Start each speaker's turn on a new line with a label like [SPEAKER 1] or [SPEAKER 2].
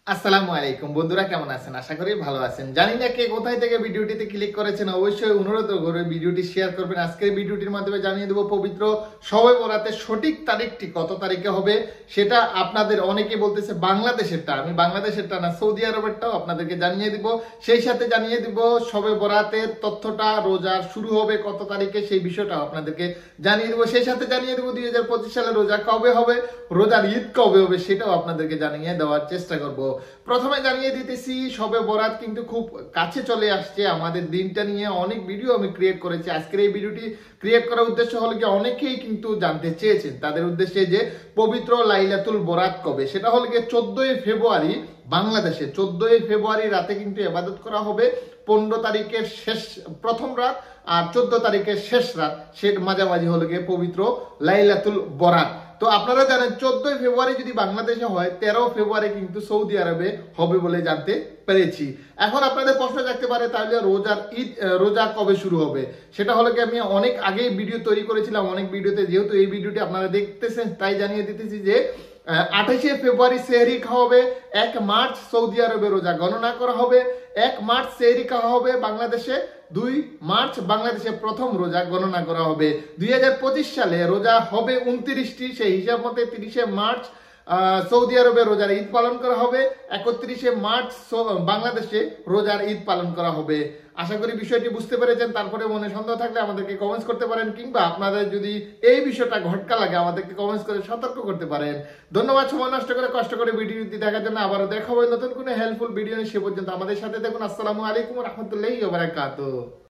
[SPEAKER 1] আসসালামু আলাইকুম বন্ধুরা, কেমন আছেন? আশা করি ভালো আছেন। জানি না কে কোথায় থেকে ভিডিওটিতে ক্লিক করেছেন, অবশ্যই অনুরোধ করে ভিডিওটি শেয়ার করবেন। আজকের ভিডিওটির মাধ্যমে জানিয়ে দেব পবিত্র শবে বরাতের সঠিক তারিখটি কত তারিখে হবে। সেটা আপনাদের অনেকে বলতেছে বাংলাদেশেরটা, আমি বাংলাদেশেরটা না, সৌদি আরবেরটাও আপনাদেরকে জানিয়ে দিব। সেই সাথে জানিয়ে দিব শবে বরাতের তথ্যটা, রোজার শুরু হবে কত তারিখে সেই বিষয়টাও আপনাদেরকে জানিয়ে দেব। সেই সাথে জানিয়ে দেব 2025 সালে রোজা কবে হবে, রোজার ঈদ কবে হবে সেটাও আপনাদেরকে জানিয়ে দেওয়ার চেষ্টা করব। প্রথমে জানিয়ে দিতেছি, শবে বরাত কিন্তু খুব কাছে চলে আসছে। আমাদের দিনটা নিয়ে অনেক ভিডিও আমি ক্রিয়েট করেছি। আজকের এই ভিডিওটি ক্রিয়েট করার উদ্দেশ্য হলো কি, অনেকেই কিন্তু জানতে চেয়েছেন তাদের উদ্দেশ্যে যে পবিত্র লাইলাতুল বরাত কবে। সেটা হলো কি 14ই ফেব্রুয়ারি বাংলাদেশে, 14ই ফেব্রুয়ারি রাতে কিন্তু ইবাদত করা হবে। 15 তারিখের শেষ প্রথম রাত আর 14 তারিখের শেষ রাত, সে মাঝামাঝি হলো গিয়ে পবিত্র লাইলাতুল বরাত। তো আপনারা জানেন 14 ফেব্রুয়ারি যদি বাংলাদেশে হয়, 13 ফেব্রুয়ারি কিন্তু সৌদি আরবে হবে বলে জানতে পেরেছি। এখন আপনাদের প্রশ্ন থাকতে পারে, তাহলে রোজার ঈদ, রোজা কবে শুরু হবে? সেটা হলো কি, আমি অনেক আগেই ভিডিও তৈরি করেছিলাম, অনেক ভিডিওতে, যেহেতু এই ভিডিওটি আপনারা দেখতেছেন তাই জানিয়ে দিতেছি যে 28শে ফেব্রুয়ারি সেহরি খাওয়া হবে, 1 মার্চ সৌদি আরবে রোজা গণনা করা হবে, 1 মার্চ সেহরি খাওয়া হবে বাংলাদেশে, 2 মার্চ বাংলাদেশে প্রথম রোজা গণনা করা হবে। 2025 সালে রোজা হবে 29টি, সেই হিসাব মতে 30শে মার্চ সৌদি আরবে রোজার ঈদ পালন করা হবে, 31শে মার্চ বাংলাদেশে রোজার ঈদ পালন করা হবে। আশা করি বিষয়টি বুঝতে পেরেছেন। তারপরে মনে সন্দেহ থাকলে আমাদেরকে কমেন্টস করতে পারেন, কিংবা আপনাদের যদি এই বিষয়টা ঘটকা লাগে আমাদেরকে কমেন্টস করে সতর্ক করতে পারেন। ধন্যবাদ সময় নষ্ট করে কষ্ট করে ভিডিওটি দেখার জন্য। আবারও দেখা হবে নতুন কোনো হেল্পফুল ভিডিও নিয়ে। সে পর্যন্ত আমাদের সাথে দেখুন। আসসালামু আলাইকুম রহমতুল্লাহি ওয়া বারাকাতুহু।